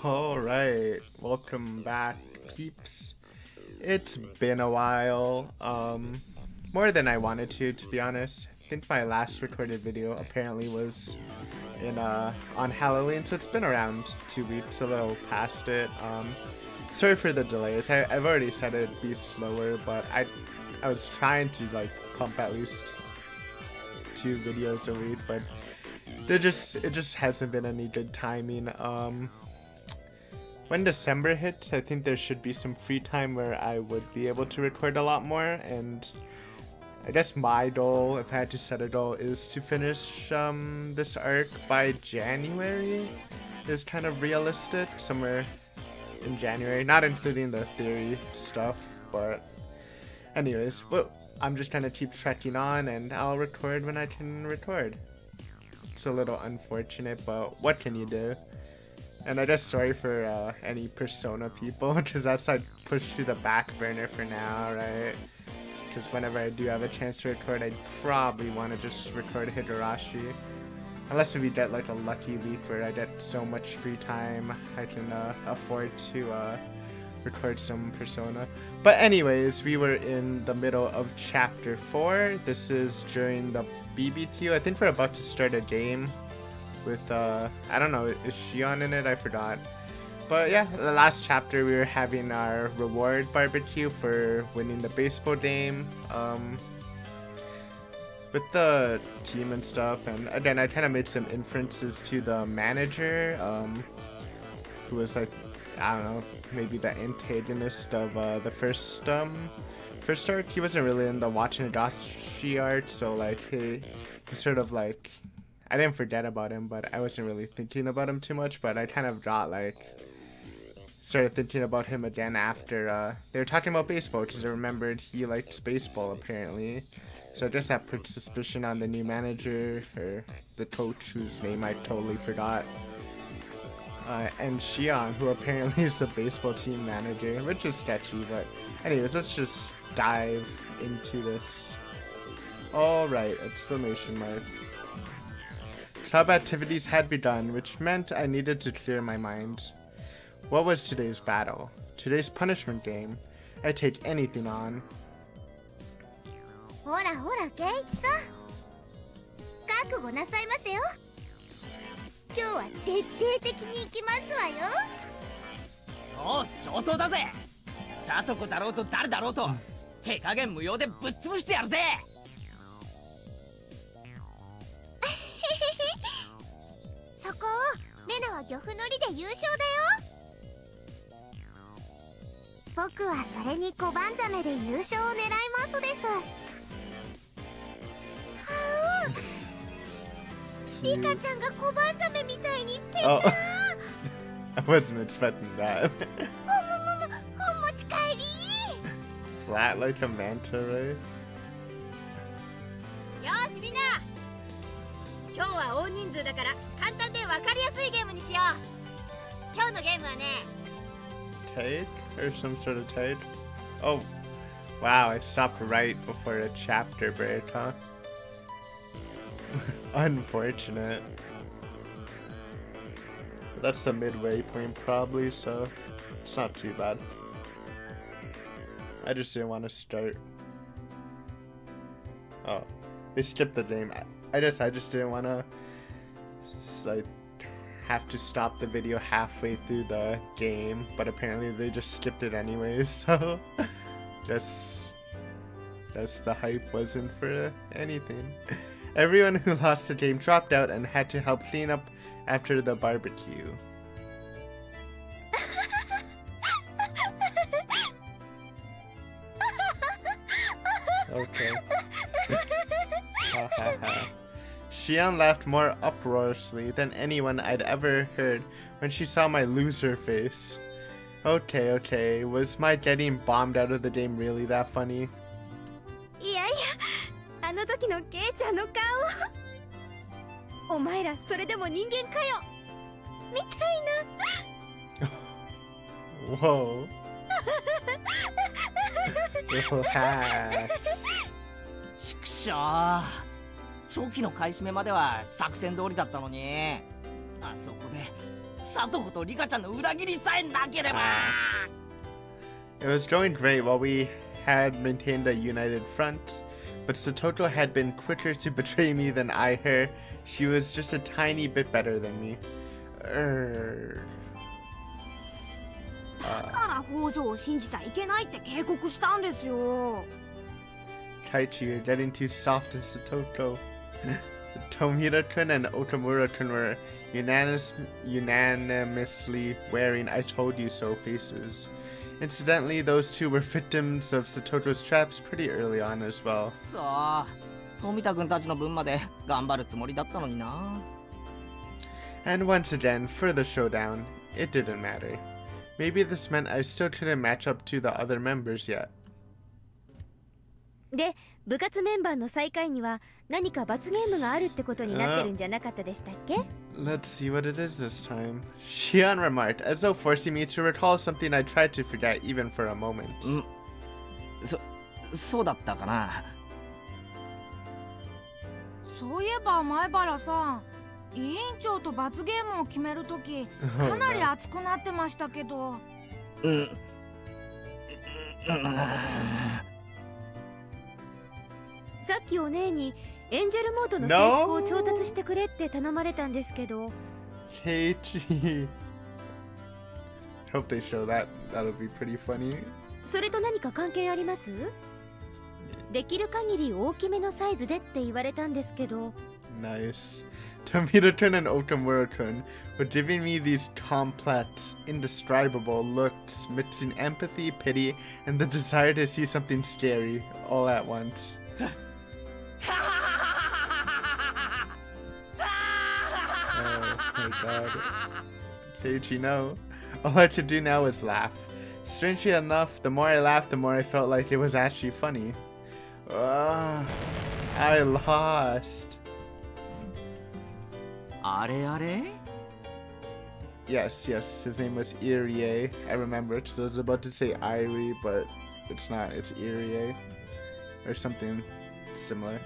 Alright, welcome back, peeps. It's been a while, more than I wanted to be honest. I think my last recorded video apparently was on Halloween, so it's been around 2 weeks, a little past it. Sorry for the delays. I've already said it'd be slower, but I was trying to pump at least 2 videos a week, but it just hasn't been any good timing. When December hits, I think there should be some free time where I would be able to record a lot more, and I guess my goal, if I had to set a goal, is to finish this arc by January. Is kind of realistic, somewhere in January, not including the theory stuff, but anyways, well, I'm just gonna keep trekking on and I'll record when I can record. It's a little unfortunate, but what can you do? And I guess sorry for any Persona people, because that's pushed to the back burner for now, right? Because whenever I do have a chance to record, I'd probably want to just record Higurashi. Unless we get a lucky week where I get so much free time, I can afford to record some Persona. But anyways, we were in the middle of chapter 4. This is during the BBQ. I think we're about to start a game with, I don't know, is Shion in it? I forgot. But yeah, the last chapter we were having our reward barbecue for winning the baseball game with the team and stuff. And again, I kind of made some inferences to the manager, who was I don't know, maybe the antagonist of the first arc. He wasn't really in the watching Higurashi arc, so he sort of I didn't forget about him, but I wasn't really thinking about him too much. But I kind of got started thinking about him again after they were talking about baseball, because I remembered he likes baseball apparently. So I guess that puts suspicion on the new manager, or the coach whose name I totally forgot. And Shion, who apparently is the baseball team manager, which is sketchy, but anyways, let's just dive into this. Alright, exclamation mark. Club activities had begun, which meant I needed to clear my mind. What was today's battle? Today's punishment game. I'd take anything on. ほらほら、ケイチさん。覚悟なさいませよ。今日は徹底的に行きますわよ。おう、上等だぜ。サトコだろうと誰だろうと、手加減無用でぶっ潰してやるぜ。そこをレナは漁夫の利で優勝だよ。僕はそれに小判ザメで優勝を狙いますです。はうリカちゃんが小判ザメみたいにペター。I wasn't expecting that. 本持ち帰り。Flat like a manta ray. よしみんな、今日は大人数だから簡単で分かりやすいゲームにしよう。今日のゲームはね、 Tag? Or some sort of tag? Oh, wow, I stopped right before a chapter break, huh? Unfortunate. But that's the midway point probably, so it's not too bad. I just didn't want to start. Oh, they skipped the game. I just didn't want to have to stop the video halfway through the game, but apparently they just skipped it anyways, so guess the hype wasn't for anything. Everyone who lost the game dropped out and had to help clean up after the barbecue. Okay. Ha ha ha. Shion laughed more uproariously than anyone I'd ever heard when she saw my loser face. Okay, was my getting bombed out of the game really that funny? いやいや、あの時のケイちゃんの顔。お前らそれでも人間かよ。みたいな。Whoa. Relax. ちくしょう。チョキの買い占めまでは作戦通りだったのに、あそこでサトコとリカちゃんの裏切りさえなければ。 It was going great while we had maintained a united front, but Satoto had been quicker to betray me than I her. She was just a tiny bit better than me. だから北条を信じちゃいけないって警告したんですよ。 Kaichi, you're getting too soft in Satoto. Tomita-kun and Okamura-kun were unanimously wearing I told you so faces. Incidentally, those two were victims of Satoto's traps pretty early on as well. さあ、富田君たちの分まで頑張るつもりだったのにな。 And once again, for the showdown, it didn't matter. Maybe this meant I still couldn't match up to the other members yet. で、部活メンバーの最下位には何か罰ゲームがあるってことになってるんじゃなかったでしたっけ？ Let's see what it is this time. Shion remarked, as though forcing me to recall something I tried to forget even for a moment. そうだったかな。そういえば前原さん、委員長と罰ゲームを決めるときかなり熱くなってましたけど。さっきお姉にエンジェルモードの制服を調達してくれって頼まれたんですけど。Keiichi. Hope they show that. That'll be pretty funny. それと何か関係あります？できる限り大きめのサイズでって言われたんですけど。Nice. Tomita-kun and Okamura-kun were giving me these complex, indescribable looks, mixing empathy, pity, and the desire to see something scary all at once. Oh my god. Keiichi, no. All I could do now was laugh. Strangely enough, the more I laughed, the more I felt like it was actually funny. I lost. あれあれ？ Yes, his name was Irie. I remember it, so I was about to say Irie, but it's not, it's Irie. Or something similar.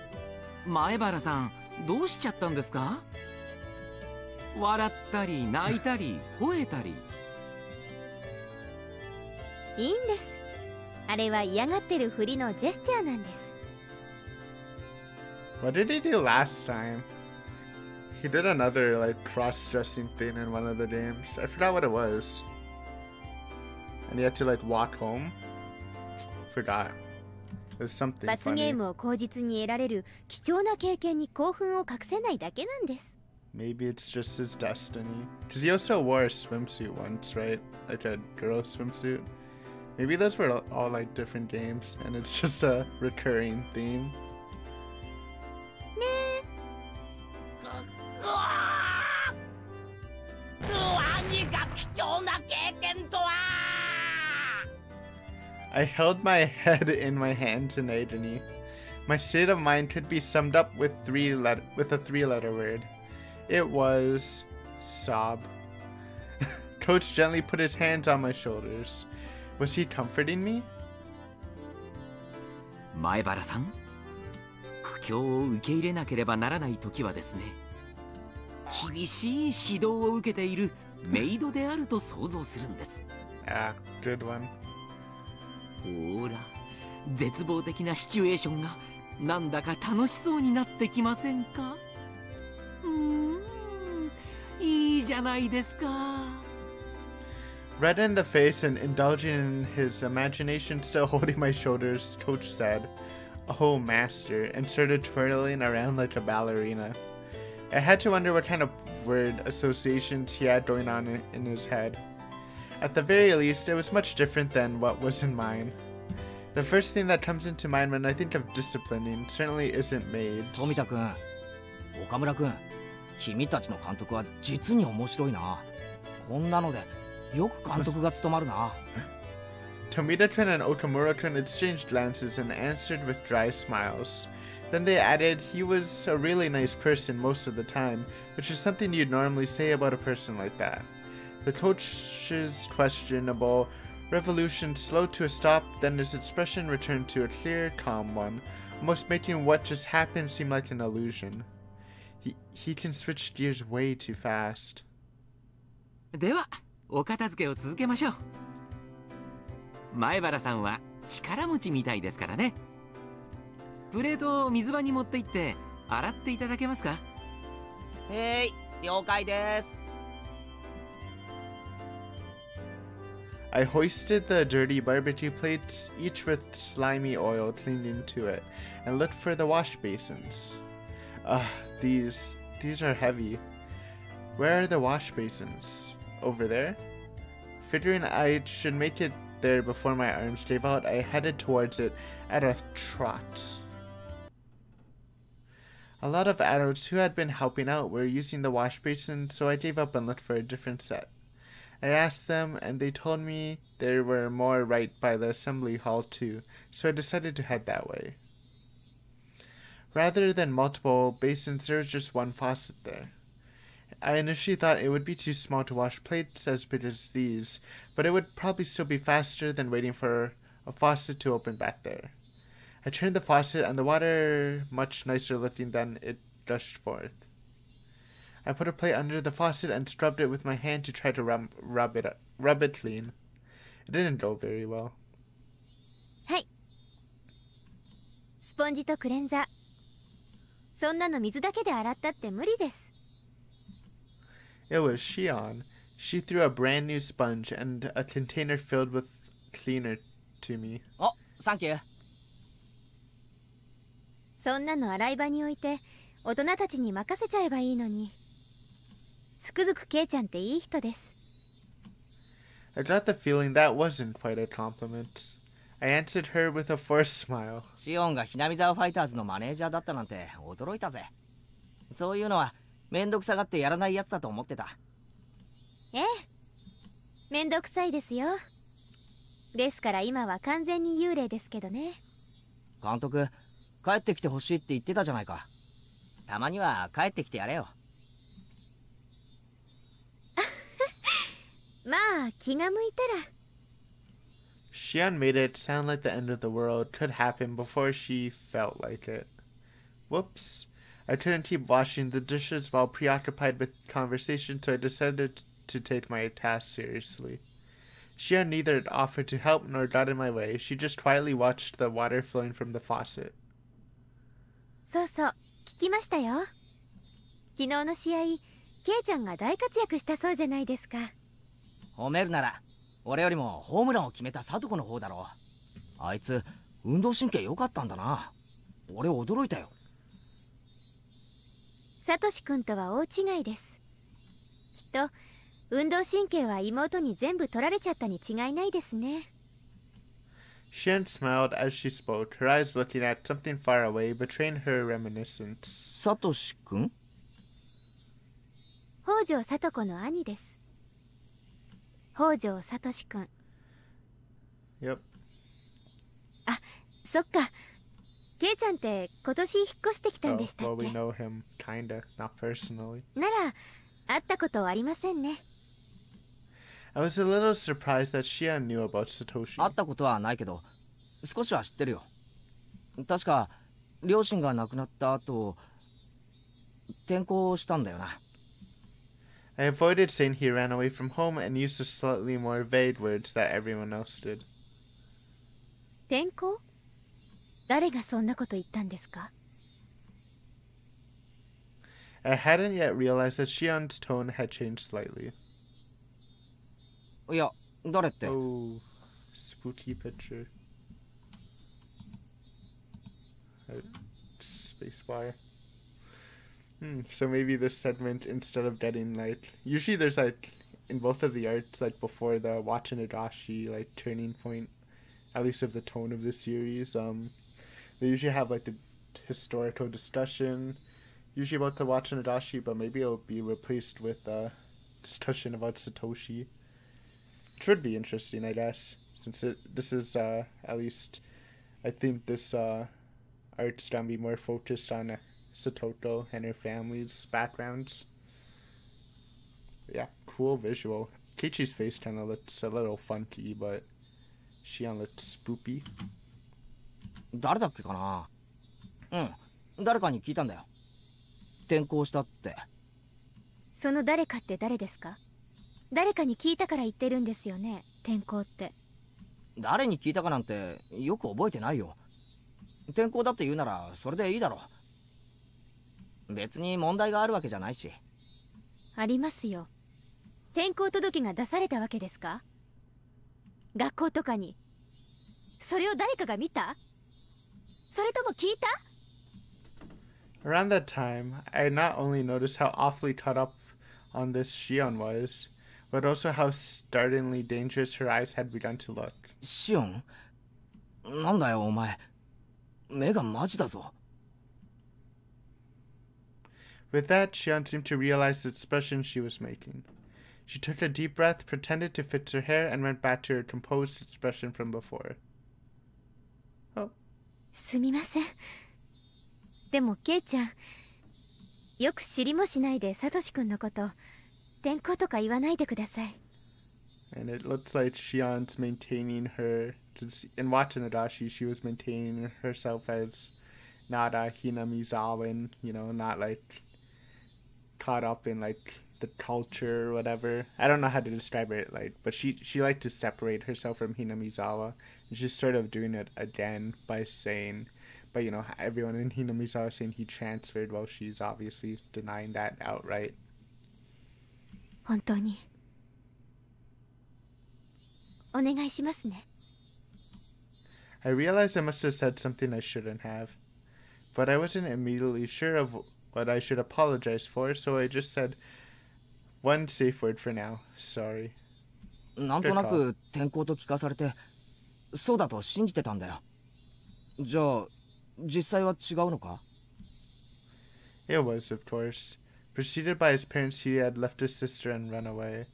前原さん、どうしちゃったんですか？笑ったり泣いたり吠えたり。いいんです。あれは嫌がってるふりのジェスチャーなんです。 What did he do last time? He did another, like, cross-dressing thing in one of the games. I forgot what it was. And he had to, like, walk home? Forgot. It was something 罰ゲ funny. ームを口実に得られる貴重な経験に興奮を隠せないだけなんです。 Maybe it's just his destiny. Because he also wore a swimsuit once, right? Like a girl swimsuit. Maybe those were all, like, different games, and it's just a recurring theme. 何が貴重な経験とは。 I held my head in my hands in agony. My state of mind could be summed up with a three-letter word. It was sob. Coach gently put his hands on my shoulders. Was he comforting me? 前原さん、苦境を受け入れなければならない時はですね、厳しい指導を受けているメイドであると想像するんです。Ah, good one. ほら、絶望的なシチュエーションがなんだか楽しそうになってきませんか？いいじゃないですか。Red in the face and indulging in his imagination, still holding my shoulders, Coach said, "Oh, master," and started twirling around like a ballerina. I had to wonder what kind of word associations he had going on in his head. At the very least, it was much different than what was in mine. The first thing that comes into mind when I think of disciplining certainly isn't maids. 富田君、岡村君、君たちの監督は実に面白いな。こんなのでよく監督が務まるな。Tomita-kun and Okamura-kun exchanged glances and answered with dry smiles. Then they added he was a really nice person most of the time, which is something you'd normally say about a person like that. The coach's questionable revolution slowed to a stop, then his expression returned to a clear, calm one, almost making what just happened seem like an illusion. He can switch gears way too fast. ではお片付けを続けましょう。前原さんは力持ちみたいですからね。プレートを水場に持って行って洗っていただけますか？了解です。I hoisted the dirty barbecue plates, each with slimy oil cleaned into it, and looked for the wash basins. These are heavy. Where are the wash basins? Over there? Figuring I should make it there before my arms gave out, I headed towards it at a trot. A lot of adults who had been helping out were using the wash basin, so I gave up and looked for a different set. I asked them, and they told me there were more right by the assembly hall too, so I decided to head that way. Rather than multiple basins, there was just one faucet there. I initially thought it would be too small to wash plates as big as these, but it would probably still be faster than waiting for a faucet to open back there. I turned the faucet, and the water, much nicer looking than it gushed forth. I put a plate under the faucet and scrubbed it with my hand to try to rub it clean. It didn't go very well. はい。スポンジとクレンザー。そんなの水だけで洗ったって無理です。It was Shion. She threw a brand new sponge and a container filled with cleaner to me. お、サンキュー。そんなの洗い場に置いて大人たちに任せちゃえばいいのに。つくづくケイちゃんっていい人です。I got the feeling that wasn't quite a compliment. I answered her with a forced smile. シオンがひなみ沢ファイターズのマネージャーだったなんて驚いたぜ。そういうのはめんどくさがってやらないやつだと思ってた。ええ、めんどくさいですよ。ですから今は完全に幽霊ですけどね。監督、帰ってきてほしいって言ってたじゃないか。たまには帰ってきてやれよ。まあ気が向いたら。Shion made it sound like the end of the world could happen before she felt like it. Whoops. I couldn't keep washing the dishes while preoccupied with conversation, so I decided to take my task seriously. Shion neither offered to help nor got in my way. She just quietly watched the water flowing from the faucet. そうそう、聞きましたよ。昨日の試合、ケイちゃんが大活躍したそうじゃないですか。褒めるなら俺よりもホームランを決めたサトコの方だろう。あいつ運動神経良かったんだな。俺驚いたよ。サトシ君とは大違いです。きっと運動神経は妹に全部取られちゃったに違いないですね。Shion smiled as she spoke, her eyes looking at something far away, betraying her reminiscence. サトシ君？北条サトコの兄です。北条サトシ君。Yep. あ、そっか。ケイちゃんって今年引っ越してきたんでしたっ Well, け？ we know him, kinda, not personally. なら会ったことありませんね。I was a little surprised that Shion knew about Satoshi. 会ったことはないけど少しは知ってるよ。確か両親が亡くなった後転校したんだよな。I avoided saying he ran away from home and used the slightly more vague words that everyone else did. 転校？誰がそんなこと言ったんですか？ I hadn't yet realized that Shion's tone had changed slightly. いや、誰って？ Oh, spooky picture. Spacebar. So maybe this segment, instead of getting like, usually there's like in both of the arts, like before the Watch and Higurashi like turning point, at least of the tone of the series, they usually have like the historical discussion, usually about the Watch and Higurashi, but maybe it'll be replaced with discussion about Satoshi. Which would be interesting, I guess, since this is at least, I think this art's gonna be more focused on Satoko and her family's backgrounds. Yeah, cool visual. Keiichi's face kind of looks a little funky, but Shion looks spoopy. 誰だっけかな。うん、誰かに聞いたんだよ。転校したって。その誰かって誰ですか？誰かに聞いたから言ってるんですよね、転校って。誰に聞いたかなんてよく覚えてないよ。転校だって言うならそれでいいだろ。別に問題があるわけじゃないし。ありますよ。転校届が出されたわけですか？学校とかに。それを誰かが見た？それとも聞いた？ Around that time, I not only noticed how awfully caught up on this Shion was, but also how startlingly dangerous her eyes had begun to look. シオン、なんだよお前。目がマジだぞ。With that, Shion seemed to realize the expression she was making. She took a deep breath, pretended to fix her hair, and went back to her composed expression from before. Oh. すみません。でもケイちゃん、よく知りもしないでサトシ君のこと転校とか言わないでください。And it looks like Shion's maintaining her, because in Watanadoshi, she was maintaining herself as not a Hinamizawan, you know, not like caught up in like the culture or whatever. I don't know how to describe it, like, but she liked to separate herself from Hinamizawa, and she's sort of doing it again by saying, but you know, everyone in Hinamizawa is saying he transferred, while she's obviously denying that outright. 本当にお願いしますね。I realized I must have said something I shouldn't have, but I wasn't immediately sure of what I should apologize for, so I just said one safe word for now. Sorry. なんとなく転校と聞かされて、そうだと信じてたんだよ。じゃあ実際は違うのか？ It was, of course. Preceded by his parents, he had left his sister and run away.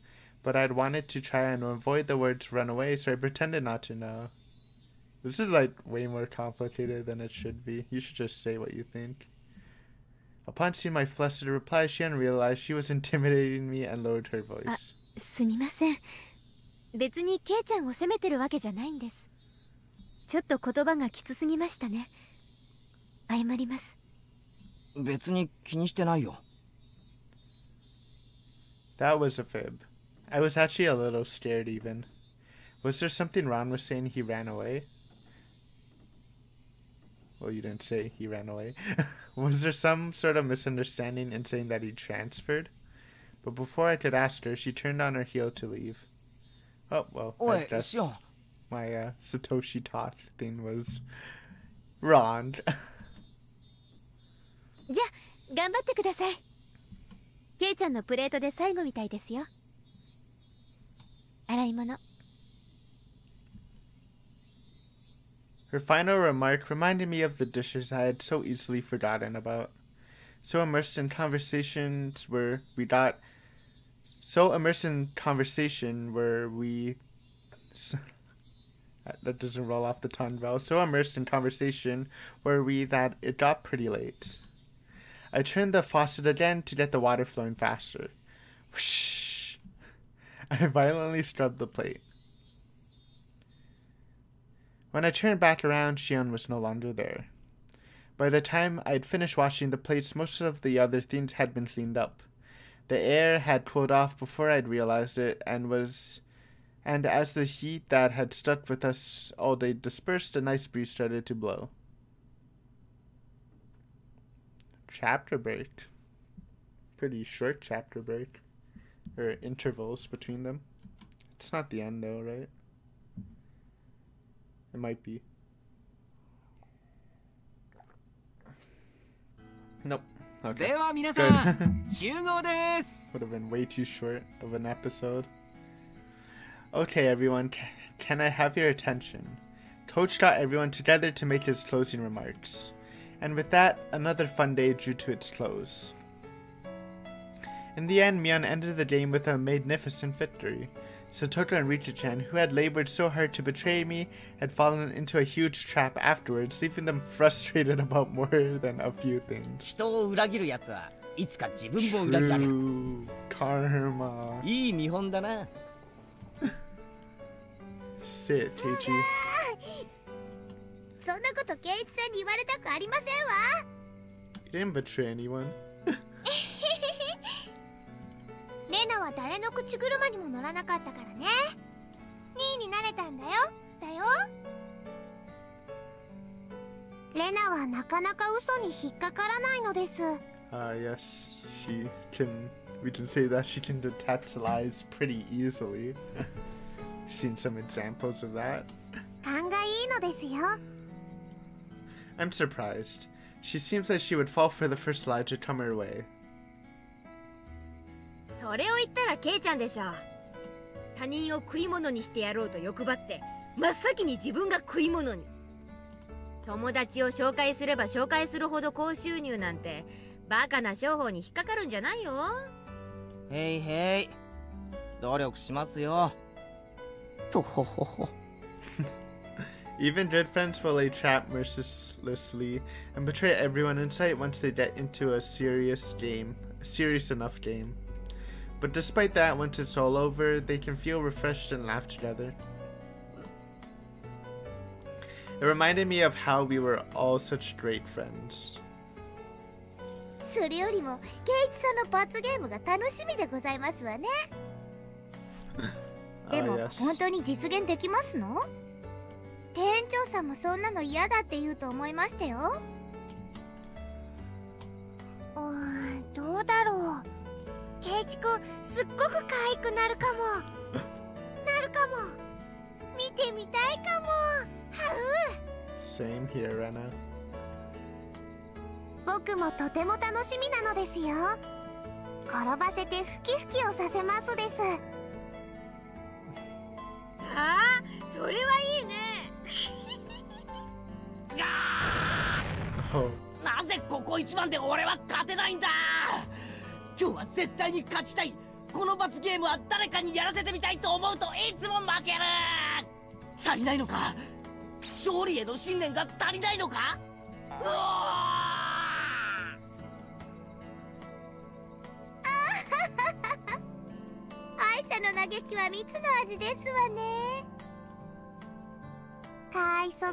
But I'd wanted to try and avoid the words run away, so I pretended not to know. This is like way more complicated than it should be. You should just say what you think. Upon seeing my flustered reply, she realized she was intimidating me and lowered her voice. すみません。別にケイちゃんを責めてるわけじゃないんです。ちょっと言葉がきつすぎましたね。謝ります。別に気にしてないよ。That was a fib. I was actually a little scared even. Was there something wrong with saying he ran away? Well, you didn't say he ran away. Was there some sort of misunderstanding in saying that he transferred? But before I could ask her, she turned on her heel to leave. Oh, well, I guess my Satoshi talk thing was wrong. じゃあ頑張ってください。ケイちゃんのプレートで最後みたいですよ。洗い物。Her final remark reminded me of the dishes I had so easily forgotten about. So immersed in conversation where we that doesn't roll off the tongue well. So immersed in conversation were we that it got pretty late. I turned the faucet again to get the water flowing faster. Whoosh! I violently scrubbed the plate. When I turned back around, Shion was no longer there. By the time I'd finished washing the plates, most of the other things had been cleaned up. The air had cooled off before I'd realized it, and as the heat that had stuck with us all day dispersed, a nice breeze started to blow. Chapter break. Pretty short chapter break. Or intervals between them. It's not the end though, right? It might be. Nope. Okay. Good. Would have been way too short of an episode. Okay, everyone, can I have your attention? Coach got everyone together to make his closing remarks. And with that, another fun day drew to its close. In the end, Mion ended the game with a magnificent victory. Satoshi and Richa-chan, who had labored so hard to betray me, had fallen into a huge trap afterwards, leaving them frustrated about more than a few things. True. Karma. Sit, Teichi. そんなこと圭一さんに言われたくありませんわ。 You didn't betray anyone. レナは誰の口車にも乗らなかったからね。2位になれたんだよ。レナはなかなか嘘に引っかからないのです。Yes, we can say that she can detect lies pretty easily. Seen some examples of that. 勘がいいのですよ。I'm surprised. She seems like she would fall for the first lie to come her way. それを言ったらケイちゃんでしょ。他人を食い物にしてやろうと欲張って真っ先に自分が食い物に。友達を紹介すれば紹介するほど高収入なんてバカな商法に引っかかるんじゃないよ。へいへい、努力しますよ。とほほほ。Even good friends will lay trap mercilessly and betray everyone in sight once they get into a serious enough game. But despite that, once it's all over, they can feel refreshed and laugh together. It reminded me of how we were all such great friends. それよりもケイチさんの罰ゲームが楽しみでございますわね。でも、yes. 本当に実現できますの？店長さんもそんなの嫌だって言うと思いましたよ。どうだろう。ケイチくんすっごく可愛くなるかも。見てみたいかも。Same here, Rena. 僕もとても楽しみなのですよ。転ばせてふきふきをさせますです。ああ、それはいいね。Oh. なぜここ一番で俺は勝てないんだ。今日は絶対に勝ちたい。この罰ゲームは誰かにやらせてみたいと思うといつも負ける。足りないのか。勝利への信念が足りないのか。うわ敗者の嘆きは蜜の味ですわね。かわいそう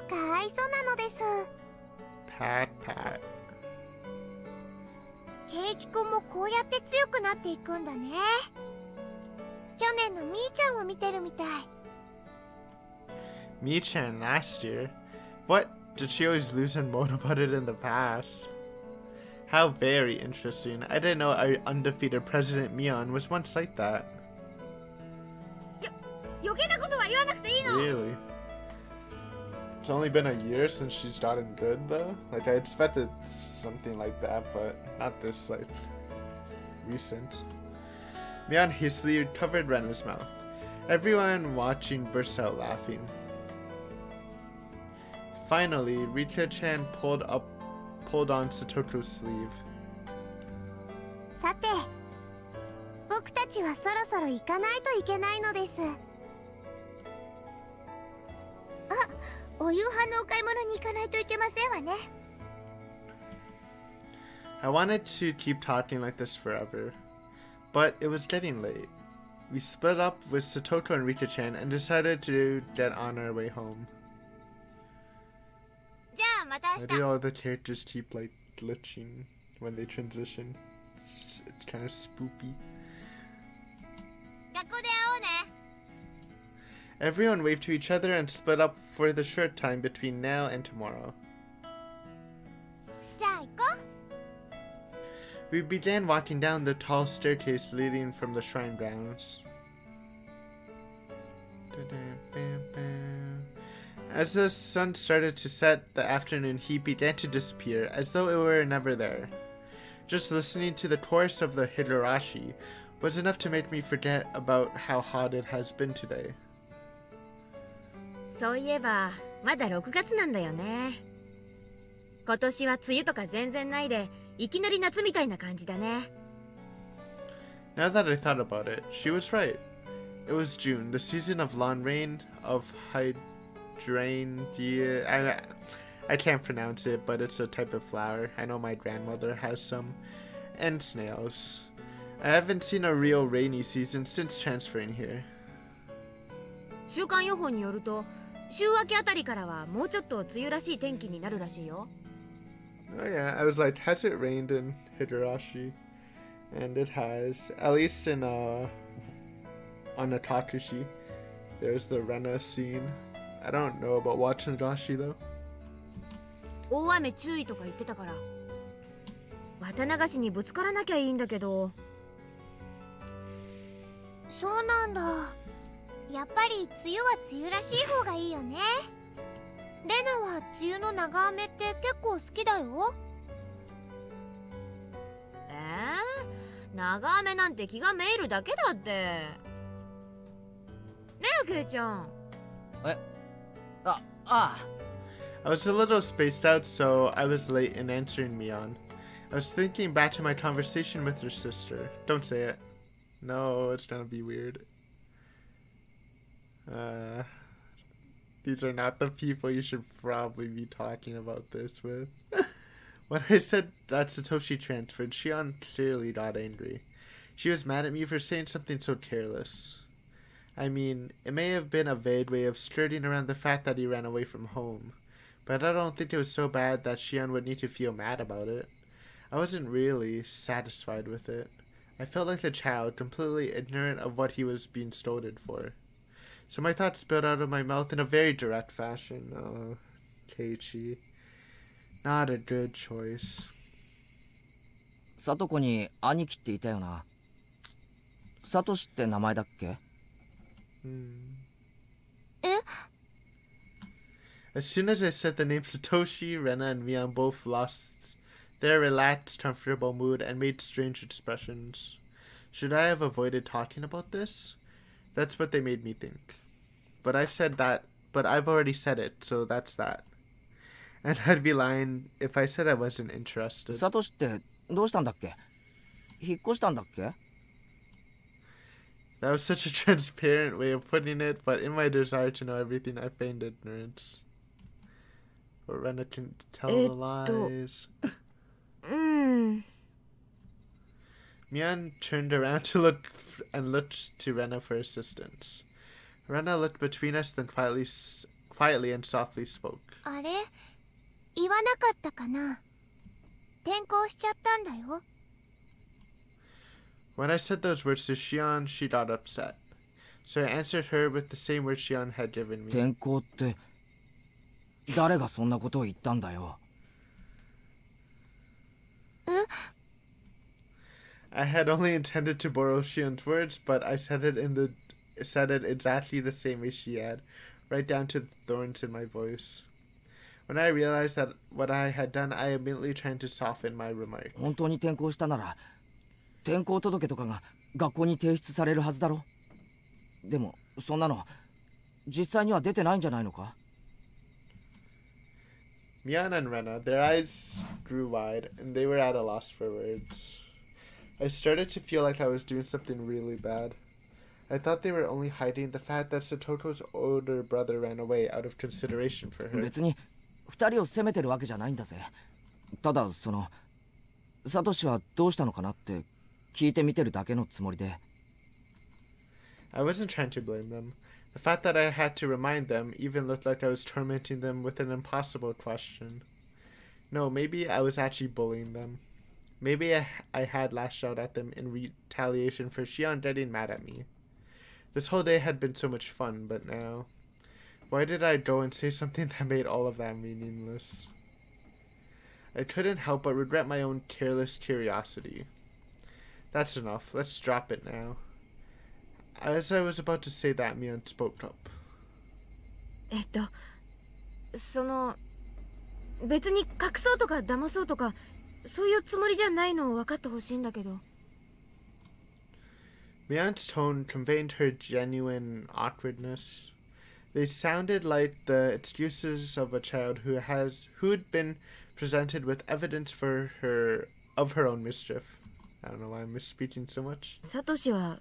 なのです。Pat, Pat. ケイチくんもこうやって強くなっていくんだね。去年のみーちゃんを見てるみたい。Mi-chan last year? What? Did she always lose and moan about it in the past? How very interesting. I didn't know our undefeated President Mion was once like that. 余計なことは言わなくていいの。 Really? It's only been a year since she's gotten good, though. Like, I expected something like that, but not this, like, recent. Mion hastily covered Rena's mouth. Everyone watching burst out laughing. Finally, Rita-chan pulled on Satoko's sleeve. さて、僕たちはそろそろ行かないといけないのです。お夕飯のお買い物に行かないといけませんわね。I wanted to keep talking like this forever, but it was getting late. We split up with Satoko and Rita-chan and decided to get on our way home. じゃあまた Why 明 do 日。 all the characters keep like glitching when they transition? It's kind of spoopy. 学校で会おうね。Everyone waved to each other and split up for the short time between now and tomorrow. じゃあ行こ We began walking down the tall staircase leading from the shrine grounds. As the sun started to set, the afternoon heat began to disappear, as though it were never there. Just listening to the chorus of the Higurashi was enough to make me forget about how hot it has been today. そういえばまだ6月なんだよね。今年は梅雨とか全然ないでいきなり夏みたいな感じだね。 Now that I thought about it, she was right. It was June, the season of long rain, of hydrangea. I can't pronounce it, but it's a type of flower. I know my grandmother has some. And snails. I haven't seen a real rainy season since transferring here. 週間予報によると週明けあたりからはもうちょっと梅雨らしい天気になるらしいよ。 Oh yeah, I was like, has it rained in Higurashi? And it has, at least in on the Takashi, there's the Rena scene. I don't know about Watanashi though. 大雨注意とか言ってたから綿流しにぶつからなきゃいいんだけど。そうなんだ。やっぱり梅雨は梅雨らしい方がいいよね。レナは梅雨の長雨って結構好きだよ。長雨なんて気がめいるだけだって。ねえケイちゃん。I was a little spaced out, so I was late in answering Mion. I was thinking back to my conversation with her sister. Don't say it. No, it's gonna be weird. These are not the people you should probably be talking about this with. When I said that Satoshi transferred, Shion clearly got angry. She was mad at me for saying something so careless. I mean, it may have been a vague way of skirting around the fact that he ran away from home, but I don't think it was so bad that Shion would need to feel mad about it. I wasn't really satisfied with it. I felt like a child, completely ignorant of what he was being scolded for. So my thoughts spilled out of my mouth in a very direct fashion. Oh, Keiichi. Not a good choice. サトコに兄貴っていたよな。サトシって名前だっけ？As soon as I said the name Satoshi, Rena and Mion both lost their relaxed, comfortable mood and made strange expressions. Should I have avoided talking about this? That's what they made me think. But I've already said it, so that's that. And I'd be lying if I said I wasn't interested. サトシってどうしたんだっけ？引っ越したんだっけ？ That was such a transparent way of putting it, but in my desire to know everything, I feigned ignorance. But Rena can tell the lies. Mion turned around to looked to Rena for assistance. Rena looked between us, then quietly and softly spoke. あれ言わなかったかな。転校しちゃったんだよ。When I said those words to Shion, she got upset. So I answered her with the same words Shion had given me. 転校って誰がそんなことを言ったんだよ。I had only intended to borrow Shion's words, but I said it exactly the same way she had, right down to the thorns in my voice. When I realized that what I had done, I immediately tried to soften my remark. 本当に転校したなら転校届とかが学校に提出されるはずだろ。でもそんなの実際には出てないんじゃないのか。Mion and Rena, their eyes grew wide, and they were at a loss for words. I started to feel like I was doing something really bad. I thought they were only hiding the fact that Satoto's older brother ran away out of consideration for her. 別に二人を責めてるわけじゃないんだぜ。ただサトシはどうしたのかなって聞いてみてるだけのつもりで。I wasn't trying to blame them. The fact that I had to remind them even looked like I was tormenting them with an impossible question. No, maybe I was actually bullying them. Maybe I had lashed out at them in retaliation for Shion getting mad at me. This whole day had been so much fun, but now... Why did I go and say something that made all of that meaningless? I couldn't help but regret my own careless curiosity. That's enough. Let's drop it now. As I was about to say that, Mion spoke up. 別に隠そうとか騙そうとかそういうつもりじゃないのを分かってほしいんだけど。Mion's tone conveyed her genuine awkwardness. They sounded like the excuses of a child who'd been presented with evidence of her own mischief. I don't know why I'm misspeaking so much. サトシは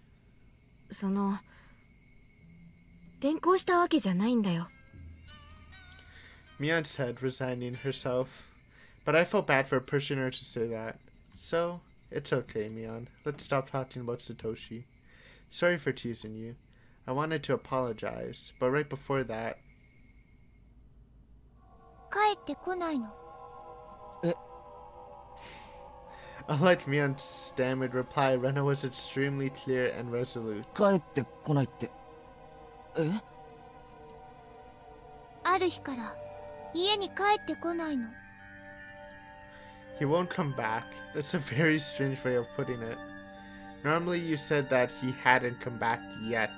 転校したわけじゃないんだよ。Mion said, resigning herself. But I felt bad for pushing her to say that. So, it's okay, Mion. Let's stop talking about Satoshi. Sorry for teasing you. I wanted to apologize, but right before that... 帰ってこないの。Unlike Mian's stammered reply, Rena was extremely clear and resolute. 帰ってこないって。え？ある日から家に帰ってこないの。 He won't come back. That's a very strange way of putting it. Normally you said that he hadn't come back yet.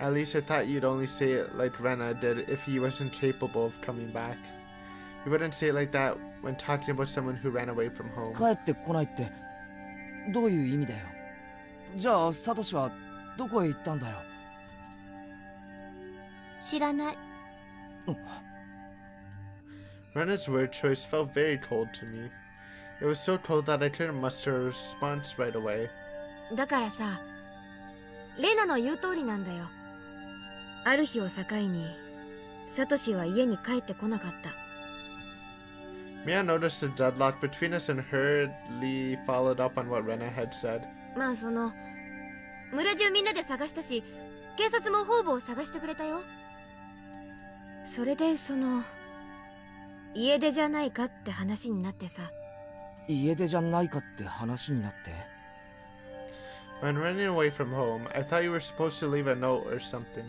At least I thought you'd only say it like Rena did if he wasn't capable of coming back. You wouldn't say it like that when talking about someone who ran away from home. 帰ってこないってどういう意味だよ。じゃあサトシはどこへ行ったんだよ。知らない。 Rena's word choice felt very cold to me. It was so cold that I couldn't muster a response right away. だからさ、レナの言う通りなんだよ。ある日を境にサトシは家に帰ってこなかった。 Mia noticed the deadlock between us and hurriedly followed up on what Rena had said. まあ村中みんなで探したし、警察も方々を探してくれたよ。それで家出じゃないかって話になってさ。家出じゃないかって話になって。When running away from home, I thought you were supposed to leave a note or something.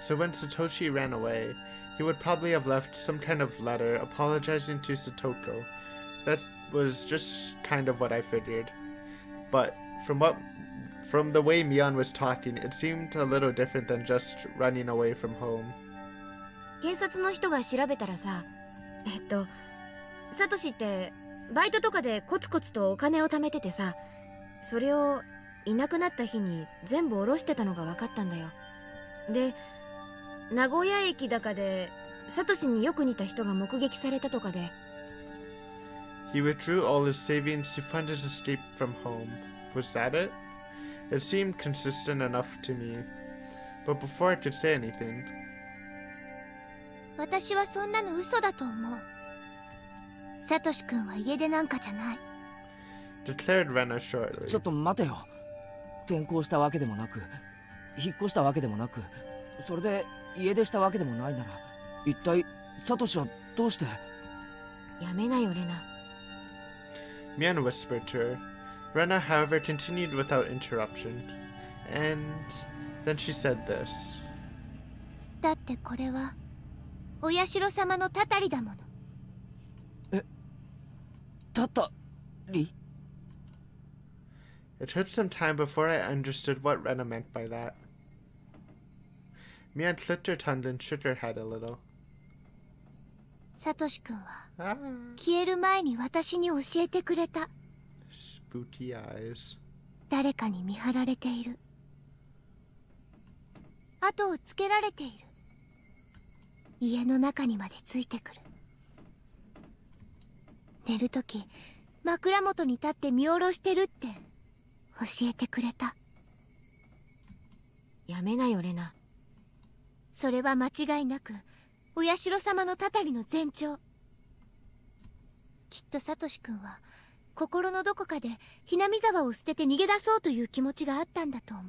So when Satoshi ran away, he would probably have left some kind of letter apologizing to Satoko. That was just kind of what I figured. But from the way Mian was talking, it seemed a little different than just running away from home. 警察の人が調べたらさ、サトシってバイトとかでコツコツとお金を貯めててさ、それをいなくなった日に全部下ろしてたのが分かったんだよ。で、名古屋駅だかでサトシによく似た人が目撃されたとかで。 He withdrew all his savings to fund his escape from home. Was that it? It seemed consistent enough to me. But before I could say anything, 私はそんなの嘘だと思う。サトシ君は家出なんかじゃない。 declared Rena shortly. ちょっと待てよ。転校したわけでもなく、引っ越したわけでもなく、それで家出したわけでもないなら、一体サトシはどうして？やめなよレナ。 Mian whispered to her. Rena, however, continued without interruption. And then she said this. だってこれはお社様のたたりだもの。え、たたり？ It took some time before I understood what Rena meant by that. Mian clicked her tongue and shook her head a little. サトシ君は Ah, 消える前に私に教えてくれた。 spooky eyes. 誰かに見張られている。後をつけられている。家の中にまでついてくる。寝るとき枕元に立って見下ろしてるって教えてくれた。やめなよレナ。それは間違いなくお社様のたたりの前兆。きっとサトシ君は心のどこかでひなみ沢を捨てて逃げ出そうという気持ちがあったんだと思う。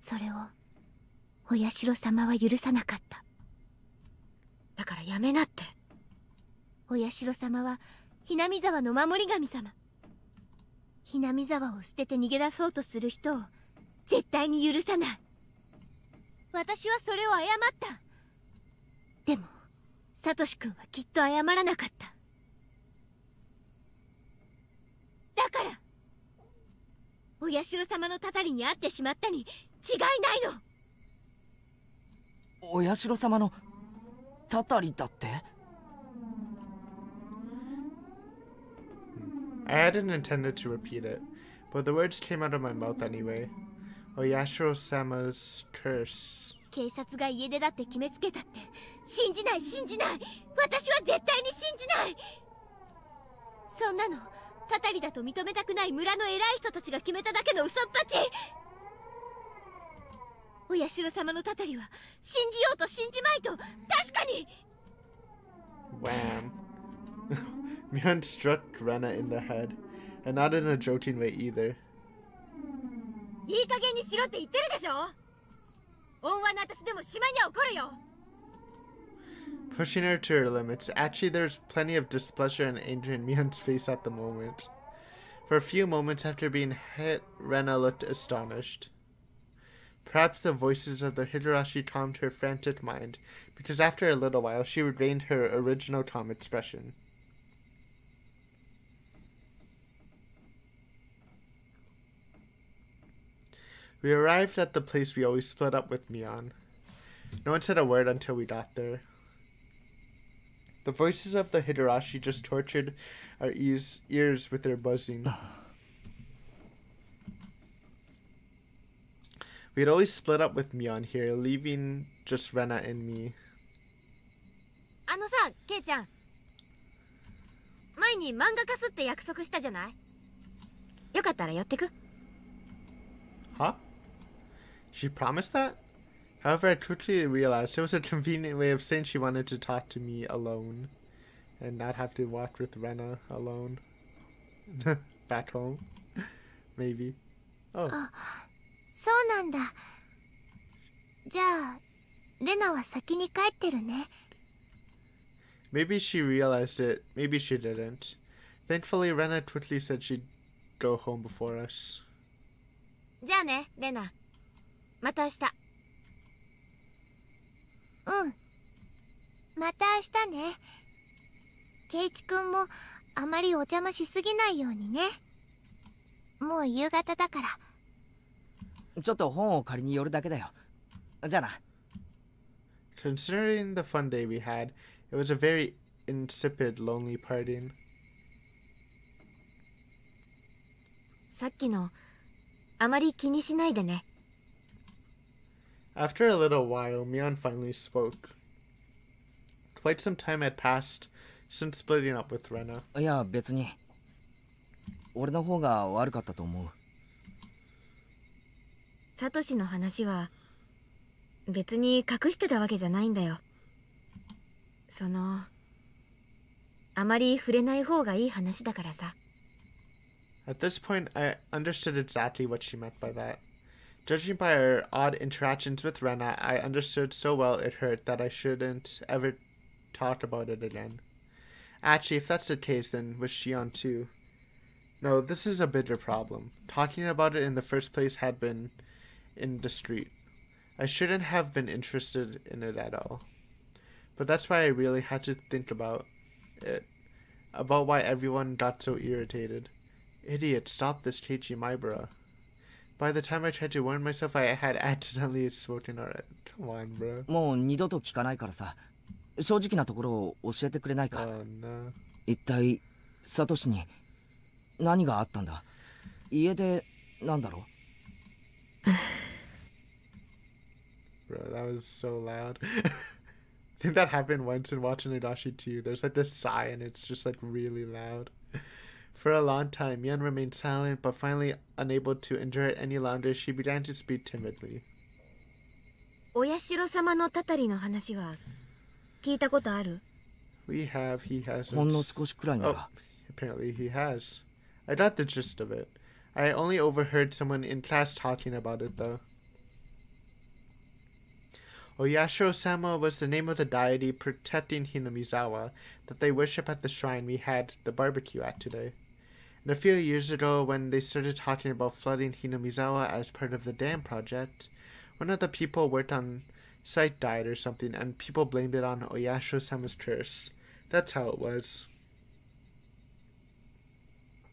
それをお社様は許さなかった。だからやめなって。お社様はひなみ沢の守り神様。ひなみ沢を捨てて逃げ出そうとする人を絶対に許さない。私はそれを謝った。でもサトシ君はきっと謝らなかった。だからお社様のたたりに会ってしまったに違いないの。お社様のたたりだって？ I hadn't intended to repeat it, but the words came out of my mouth anyway. Oyashiro-sama's curse. 警察が家出だって決めつけたって信じない信じない。私は絶対に信じない。そんなのたたりだと認めたくない村の偉い人たちが決めただけの嘘っぱち。お社様のたたりは信じようと信じまいと確かに。 Wham. Mian struck Rena in the head, and not in a joking way either. いい加減にしろって言ってるでしょ。恩和の私でも島には怒るよ。pushing her to her limits. Actually, there's plenty of displeasure and anger in Mion's face at the moment. For a few moments after being hit, Rena looked astonished. Perhaps the voices of the Higurashi calmed her frantic mind, because after a little while she regained her original calm expression. We arrived at the place we always split up with Mion. No one said a word until we got there. The voices of the Higurashi just tortured our ears with their buzzing. We had always split up with Mion here, leaving just Rena and me. あのさ、ケイちゃん。前に漫画化すって約束したじゃない？よかったら寄ってく？ Huh? She promised that? However, I quickly realized it was a convenient way of saying she wanted to talk to me alone and not have to walk with Rena alone. Back home. Maybe. Oh. そうなんだ。じゃあレナは先に帰ってるね。 Maybe she realized it, maybe she didn't. Thankfully, Rena quickly said she'd go home before us. じゃあね、レナ。また明日。うん。また明日ね。ケイチくんもあまりお邪魔しすぎないようにね。もう夕方だから。ちょっと本を借りに寄るだけだよ。じゃあな。Considering the fun day we had, it was a very insipid, lonely parting. さっきのあまり気にしないでね。 After a little while, Mion finally spoke. Quite some time had passed since splitting up with Rena. いや別に俺の方が悪かったと思う。サトシの話は別に隠してたわけじゃないんだよ。あまり触れない方がいい話だからさ。 At this point, I understood exactly what she meant by that. Judging by our odd interactions with Rena, I understood so well it hurt that I shouldn't ever talk about it again. Actually, if that's the case, then was Shion too? No, this is a bigger problem. Talking about it in the first place had been indiscreet. I shouldn't have been interested in it at all. But that's why I really had to think about it. About why everyone got so irritated. Idiot, stop this Keiichi Maibara. By the time I tried to warn myself, I had accidentally spoken already. Come on, bro. もう二度と聞かないからさ。正直なところを教えてくれないか。Oh, no. 一体サトシに何があったんだ。家でなんだろう。Bro, that was so loud. I think that happened once in watching Higurashi too. There's like this sigh and it's just like really loud. For a long time, Mion remained silent, but finally unable to endure it any longer, she began to speak timidly. お社様のたたりの話は聞いたことある？ We have, he ほんの hasn't. 少しくらいな Oh, ら。 apparently he has. I got the gist of it. I only overheard someone in class talking about it though. Oyashiro-sama was the name of the deity protecting Hinamizawa that they worship at the shrine we had the barbecue at today. And a few years ago, when they started talking about flooding Hinamizawa as part of the dam project, one of the people worked on site died or something, and people blamed it on Oyashiro-sama's curse. That's how it was.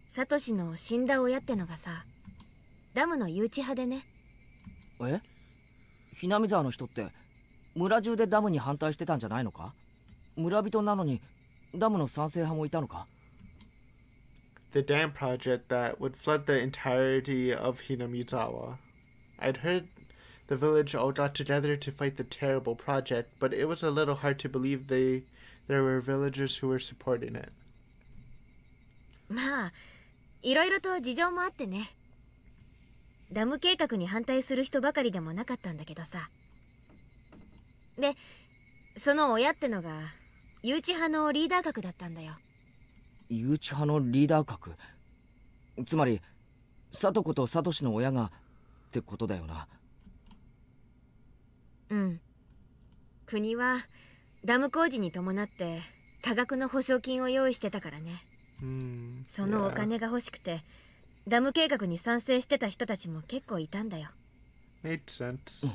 サトシの死んだ親ってのがさ、ダムの誘致派でね。え？ひなみ沢の人って村中でダムに反対してたんじゃないのか？村人なのにダムの賛成派もいたのか？ The dam project that would flood the entirety of Hinamizawa. I'd heard the village all got together to fight the terrible project, but it was a little hard to believe there were villagers who were supporting it. まあ、いろいろと事情もあってね。ダム計画に反対する人ばかりでもなかったんだけどさ。で、その親ってのが誘致派のリーダー格だったんだよ。誘致派のリーダー格。つまり聡子とサトシの親がってことだよな。うん。国はダム工事に伴って多額の保証金を用意してたからね。そのお金が欲しくてダム計画に賛成してた人たちも結構いたんだよ。Made sense.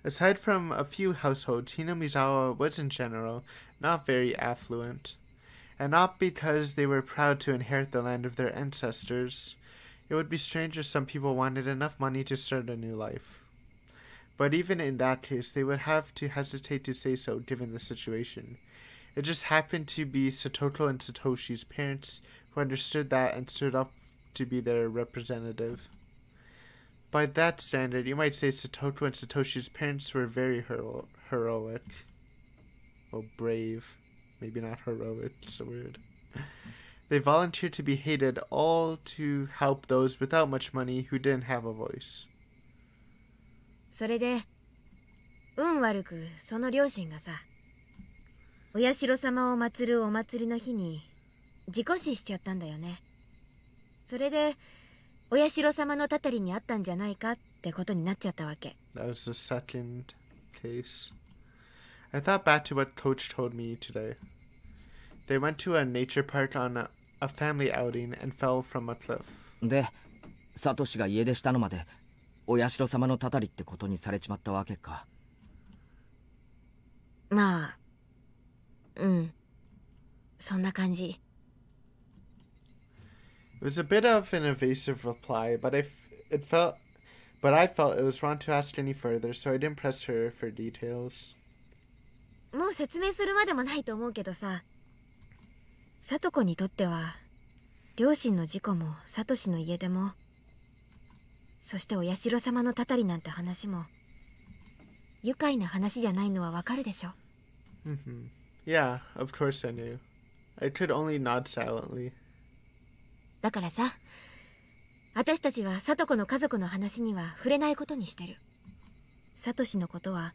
Aside from a few households, Hinamizawa was in general not very affluent, and not because they were proud to inherit the land of their ancestors. It would be strange if some people wanted enough money to start a new life. But even in that case, they would have to hesitate to say so given the situation. It just happened to be Satoko and Satoshi's parents who understood that and stood up to be their representative. By that standard, you might say Satoko and Satoshi's parents were very heroic. Well, brave. Maybe not heroic, it's a word. They volunteered to be hated, all to help those without much money who didn't have a voice. それで運悪くその両親がさ、お社様を祀るお祭りの日に事故死しちゃったんだよね。それでお社様のたたりにあったんじゃないかってことになっちゃったわけ。That was the second case. I thought back to what Coach told me today. They went to a nature park on a family outing and fell from a cliff. で、サトシが家出したのまでお社様のたたりってことにされちまったわけか。まあ、そんな感じ。It was a bit of an evasive reply, but I felt it was wrong to ask any further, so I didn't press her for details. もう説明するまでもないと思うけどさ、サトコにとっては両親の事故もサトシの家出も、そしてお社様のたたりなんて話も愉快な話じゃないのはわかるでしょ。Yeah, of course I knew. I could only nod silently. だからさ、私たちはサトコの家族の話には触れないことにしてる。サトシのことは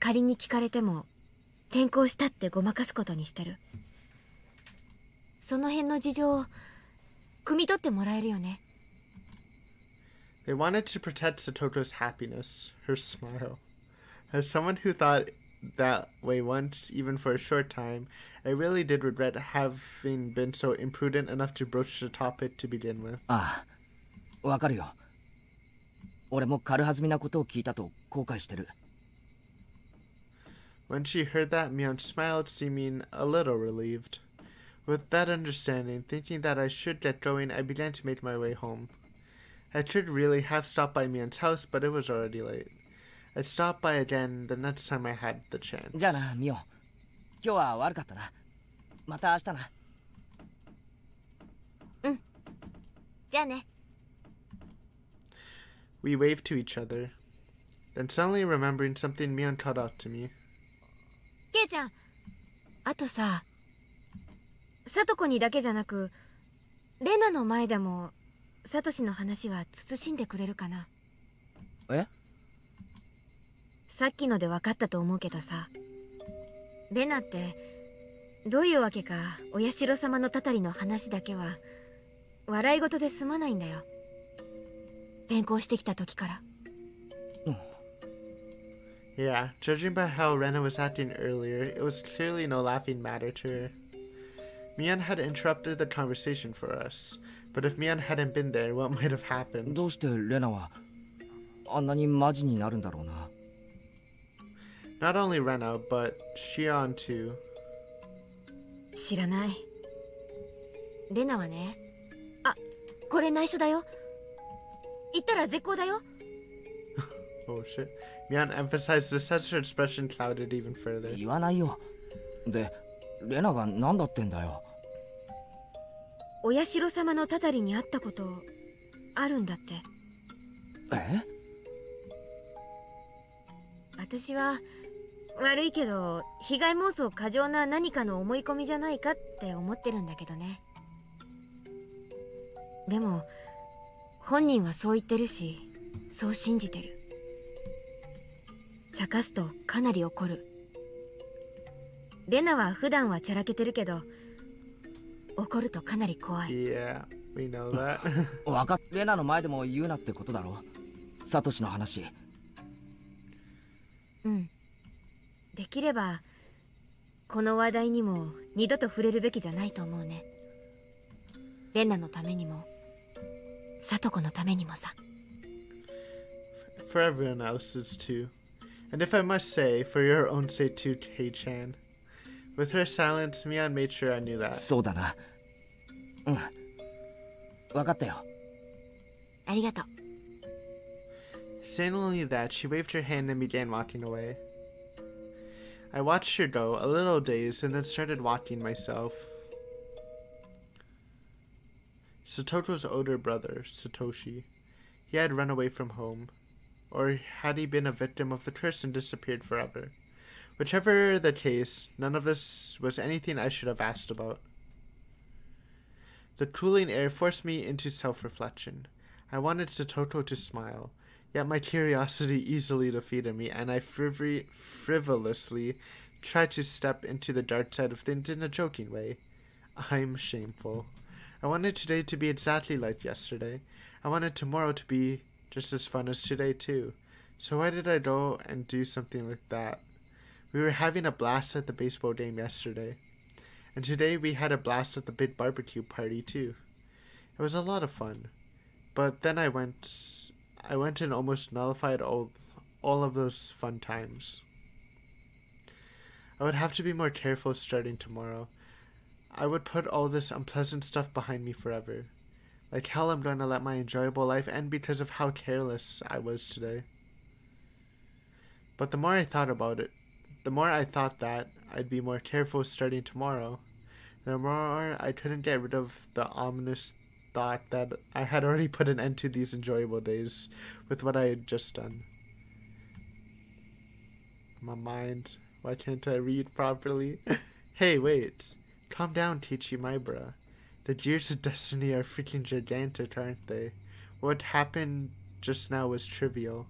仮に聞かれても転校したってごまかすことにしてる。その辺の事情を汲み取ってもらえるよね。They wanted to protect Satoko's happiness, her smile. As someone who thought that way once, even for a short time, I really did regret having been so imprudent enough to broach the topic to begin with. ああ、わかるよ。俺も軽はずみなことを聞いたと後悔してる。When she heard that, Mion smiled, seeming a little relieved. With that understanding, thinking that I should get going, I began to make my way home. I could really have stopped by Mion's house, but it was already late. I stopped by again the next time I had the chance. じゃあな、ミオ。今日は悪かったな。また明日な。じゃあね。We waved to each other. Then suddenly remembering something, Mion called out to me. ケイちゃん、あとさ、サトコにだけじゃなくレナの前でもサトシの話は慎んでくれるかな。え？さっきので分かったと思うけどさ、レナってどういうわけかお社様のたたりの話だけは笑い事で済まないんだよ。転校してきた時から。Yeah, judging by how Rena was acting earlier, it was clearly no laughing matter to her. Mion had interrupted the conversation for us, but if Mion hadn't been there, what might have happened? どうしてレナはあんなにマジになるんだろうな。Not only Rena, but Shion too. 知らない。レナはね、あ、これ内緒だよ。言ったら絶好だよ。Oh shit. Mion emphasized this as her expression clouded even further. 言わないよ。で、レナが何だってんだよ。お社様のたたりに会ったことあるんだって。え？私は悪いけど被害妄想過剰な何かの思い込みじゃないかって思ってるんだけどね。でも本人はそう言ってるし、そう信じてる。茶化すとかなり怒る。レナは普段はちゃらけてるけど怒るとかなり怖い。Yeah, we know that. わかっ、レナの前でも言うなってことだろ。サトシの話。できればこの話題にも二度と触れるべきじゃないと思うね。レンナのためにもサトコのためにもさ。 For everyone else's too. And if I must say, for your own sake too, Kei-chan. With her silence, Mion made sure I knew that. そうだな。うん。わかったよ。ありがとう。 Saying only that, she waved her hand and began walking away. I watched her go, a little dazed, and then started walking myself. Satoko's older brother, Satoshi. He had run away from home. Or had he been a victim of the curse and disappeared forever? Whichever the case, none of this was anything I should have asked about. The cooling air forced me into self-reflection. I wanted Satoko to smile, yet my curiosity easily defeated me, and I frivolously tried to step into the dark side of things in a joking way. I'm shameful. I wanted today to be exactly like yesterday. I wanted tomorrow to be just as fun as today, too. So why did I go and do something like that? We were having a blast at the baseball game yesterday. And today we had a blast at the big barbecue party, too. It was a lot of fun. But then I went and almost nullified all of those fun times. I would have to be more careful starting tomorrow. I would put all this unpleasant stuff behind me forever. Like hell, I'm going to let my enjoyable life end because of how careless I was today. But the more I thought about it, the more I thought that I'd be more careful starting tomorrow, the more I couldn't get rid of the ominous thought that I had already put an end to these enjoyable days with what I had just done. My mind, why can't I read properly? Hey, wait. Calm down, Teachi Maibara. The gears of destiny are freaking gigantic, aren't they? What happened just now was trivial.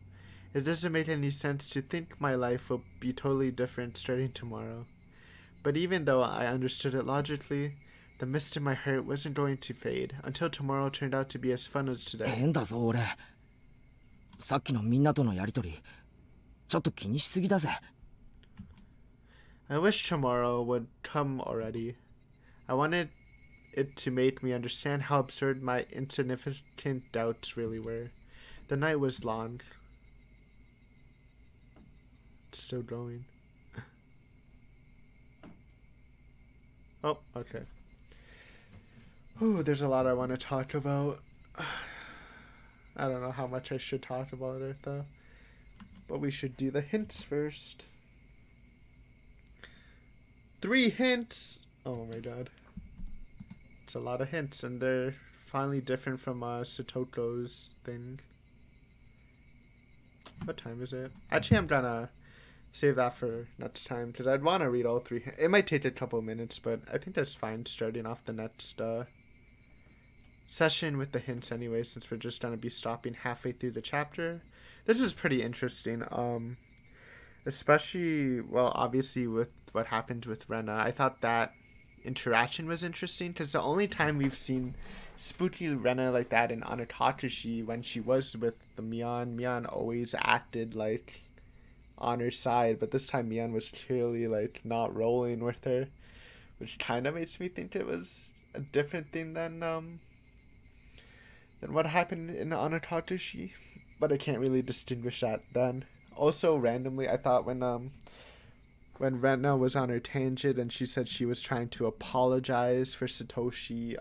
It doesn't make any sense to think my life will be totally different starting tomorrow. But even though I understood it logically, the mist in my heart wasn't going to fade until tomorrow turned out to be as fun as today. 変だぞ俺。さっきのみんなとのやりとり、ちょっと気にしすぎだぜ。I wish tomorrow would come already. I wanted it to make me understand how absurd my insignificant doubts really were. The night was long. It's still going. Oh, okay. Ooh, there's a lot I want to talk about. I don't know how much I should talk about it, though. But we should do the hints first. 3 hints! Oh my god. It's a lot of hints, and they're finally different from Satoko's thing. What time is it? Actually, I'm gonna save that for next time, because I'd want to read all 3 hints. It might take a couple minutes, but I think that's fine starting off the next session with the hints anyway, since we're just gonna be stopping halfway through the chapter. This is pretty interesting, especially, well, obviously with what happened with Rena. I thought that interaction was interesting, because the only time we've seen spooky Rena like that in Anakatashi, when she was with the Mion always acted like on her side, but this time Mion was clearly like not rolling with her, which kind of makes me think it was a different thing than what happened in Anakatashi, but I can't really distinguish that then. Also, randomly, I thought when Rena was on her tangent and she said she was trying to apologize for Satoshi,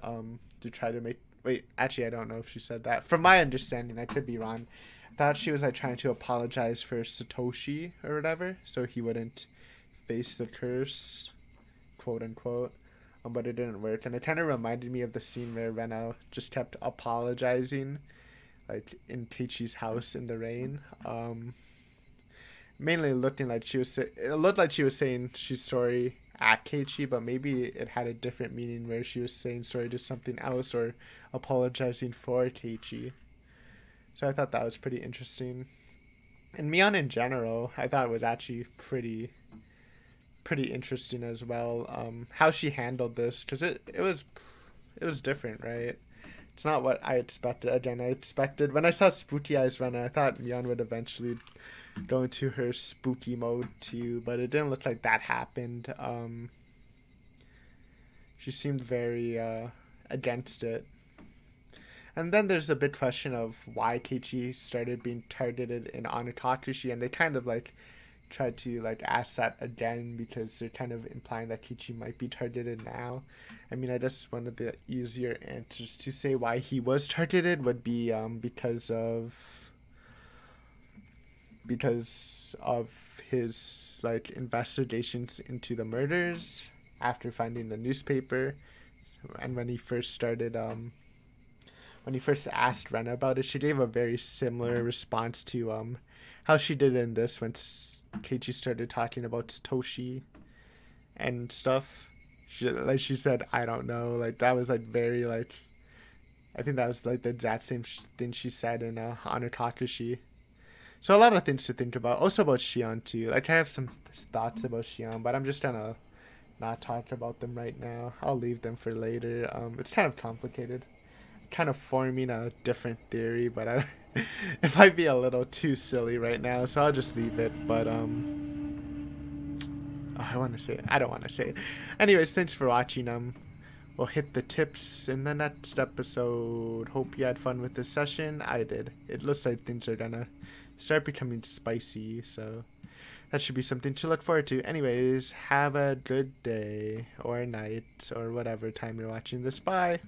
to try to make... Wait, actually, I don't know if she said that. From my understanding, I could be wrong. I thought she was like trying to apologize for Satoshi or whatever, so he wouldn't face the curse, quote unquote. But it didn't work, and it kind of reminded me of the scene where Rena just kept apologizing, like in Keiichi's house in the rain. Mainly looking like she was, it looked like she was saying she's sorry at Keiichi, but maybe it had a different meaning where she was saying sorry to something else or apologizing for Keiichi. So I thought that was pretty interesting. And Mion in general, I thought it was actually pretty interesting as well. How she handled this, because it was different, right? It's not what I expected. Again, I expected when I saw Spooky Eyes Runner, I thought Mion would eventually go into her spooky mode too, but it didn't look like that happened. She seemed very against it. And then there's a big question of why Keiichi started being targeted in Onitakashi, and they kind of like tried to like ask that again because they're kind of implying that Keiichi might be targeted now. I mean, I guess one of the easier answers to say why he was targeted would be because of his like investigations into the murders after finding the newspaper, and when he first started when he first asked Rena about it, she gave a very similar response to how she did in this when Keiichi started talking about Satoshi and stuff. She said, I don't know. Like, that was like very like, I think that was like the exact same thing she said in Onitakashi. So a lot of things to think about. Also about Shion too. Like, I have some thoughts about Shion, but I'm just gonna not talk about them right now. I'll leave them for later. It's kind of complicated. Kind of forming a different theory, but it might be a little too silly right now, so I'll just leave it. But I want to say it. I don't want to say it. Anyways, thanks for watching. We'll hit the tips in the next episode. Hope you had fun with this session. I did. It looks like things are gonna start becoming spicy, so that should be something to look forward to. Anyways, have a good day or night or whatever time you're watching this. Bye.